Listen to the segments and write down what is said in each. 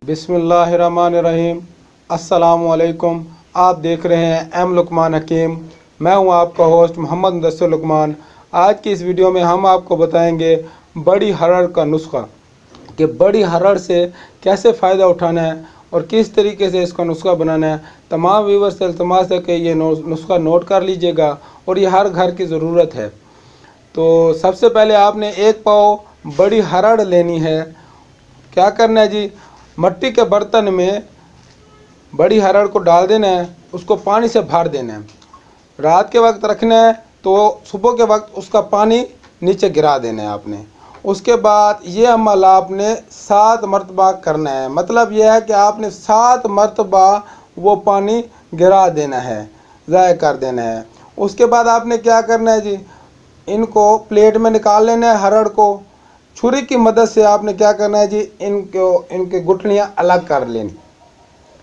बिस्मिल्लाहिर्रहमानिर्रहीम। अस्सलाम-ओ-अलैकुम। आप देख रहे हैं लुकमान हकीम। मैं हूं आपका होस्ट मोहम्मद मुदस्सिर लुकमान। आज की इस वीडियो में हम आपको बताएंगे बड़ी हरड़ का नुस्खा, कि बड़ी हरड़ से कैसे फ़ायदा उठाना है और किस तरीके से इसका नुस्खा बनाना है। तमाम व्यूअर्स से इल्तिमास है कि ये नुस्खा नोट कर लीजिएगा और ये हर घर की ज़रूरत है। तो सबसे पहले आपने एक पाव बड़ी हरड़ लेनी है। क्या करना है जी, मिट्टी के बर्तन में बड़ी हरड़ को डाल देना है, उसको पानी से भर देना है। रात के वक्त रखना है तो सुबह के वक्त उसका पानी नीचे गिरा देना है आपने। उसके बाद ये अमल आपने 7 मरतबा करना है। मतलब यह है कि आपने 7 मरतबा वो पानी गिरा देना है, ज़ाया कर देना है। उसके बाद आपने क्या करना है जी, इनको प्लेट में निकाल लेना है। हरड़ को छुरी की मदद से आपने क्या करना है जी, इनके गुठलियाँ अलग कर लेनी।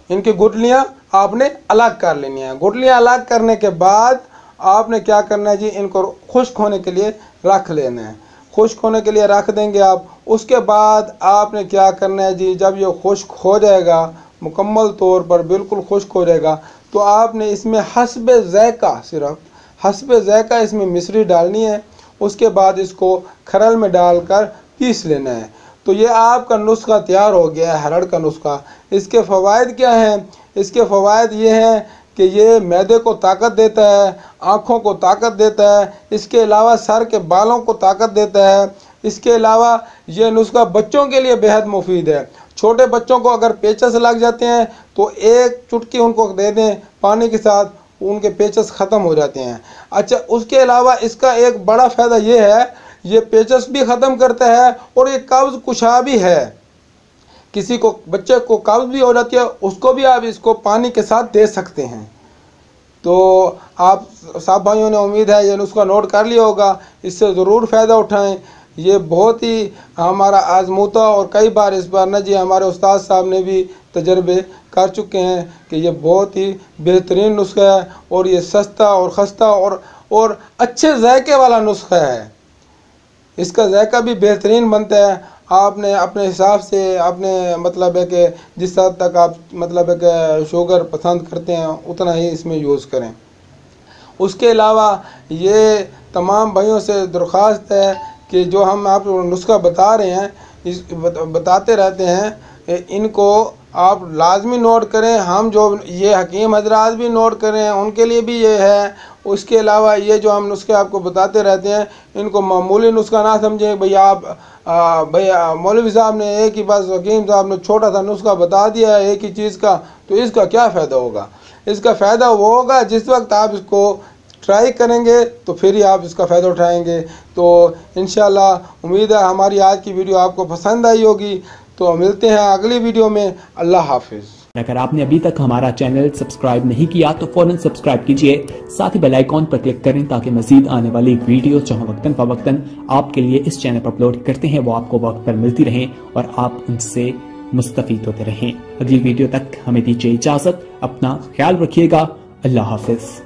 इनकी गुठलियाँ आपने अलग कर लेनी है। गुठलियाँ अलग करने के बाद आपने क्या करना है जी, इनको खुश्क होने के लिए रख लेना है। खुश्क होने के लिए रख देंगे आप। उसके बाद आपने क्या करना है जी, जब ये खुश्क हो जाएगा, मुकम्मल तौर पर बिल्कुल खुश्क हो जाएगा, तो आपने इसमें हस्बे ज़ायका, सिर्फ हस्बे ज़ायका इसमें मिश्री डालनी है। उसके बाद इसको खरल में डालकर पीस लेना है। तो ये आपका नुस्खा तैयार हो गया है, हरड़ का नुस्खा। इसके फ़वाइद क्या हैं? इसके फ़वाइद ये हैं कि ये मैदे को ताकत देता है, आँखों को ताकत देता है, इसके अलावा सर के बालों को ताकत देता है। इसके अलावा ये नुस्खा बच्चों के लिए बेहद मुफीद है। छोटे बच्चों को अगर पेचस लग जाते हैं तो एक चुटकी उनको दे दें पानी के साथ, उनके पेचस ख़त्म हो जाते हैं। अच्छा, उसके अलावा इसका एक बड़ा फ़ायदा ये है, ये पेचस भी ख़त्म करता है और ये कब्ज़ कुशा भी है। किसी को, बच्चे को कब्ज़ भी हो जाती है, उसको भी आप इसको पानी के साथ दे सकते हैं। तो आप सब भाइयों ने उम्मीद है ये नुस्खा नोट कर लिया होगा, इससे ज़रूर फ़ायदा उठाएं। ये बहुत ही हमारा आजमूता और कई बार इस बार न जी हमारे उस्ताद साहब ने भी तजर्बे कर चुके हैं कि ये बहुत ही बेहतरीन नुस्खा है और ये सस्ता और खस्ता और अच्छे जायके वाला नुस्खा है। इसका जायका भी बेहतरीन बनता है। आपने अपने हिसाब से, अपने मतलब है कि जिस हद तक आप मतलब है कि शुगर पसंद करते हैं उतना ही इसमें यूज़ करें। उसके अलावा ये तमाम भाइयों से दरख्वास्त है कि जो हम आप नुस्खा बता रहे हैं, बताते रहते हैं, इनको आप लाजमी नोट करें। हम जो ये हकीम हजरात भी नोट करें, उनके लिए भी ये है। उसके अलावा ये जो हम नुस्खे आपको बताते रहते हैं, इनको मामूली नुस्खा ना समझें। भैया आप भैया मौलवी साहब ने एक ही, बस हकीम साहब ने छोटा सा नुस्खा बता दिया है एक ही चीज़ का, तो इसका क्या फ़ायदा होगा? इसका फ़ायदा वो होगा जिस वक्त आप इसको ट्राई करेंगे तो फिर ही आप इसका फ़ायदा उठाएंगे। तो इंशाल्लाह उम्मीद है हमारी आज की वीडियो आपको पसंद आई होगी। तो मिलते हैं अगली वीडियो में। अल्लाह हाफिज़। अगर आपने अभी तक हमारा चैनल सब्सक्राइब नहीं किया तो फौरन सब्सक्राइब कीजिए, साथ ही बेल आइकॉन पर क्लिक करें ताकि मजीद आने वाली वीडियो जो हम वक्तन फवक्तन आपके लिए इस चैनल पर अपलोड करते हैं वो आपको वक्त पर मिलती रहें और आप उनसे मुस्तफीद होते रहें। अगली वीडियो तक हमें दीजिए इजाजत। अपना ख्याल रखिएगा। अल्लाह हाफिज।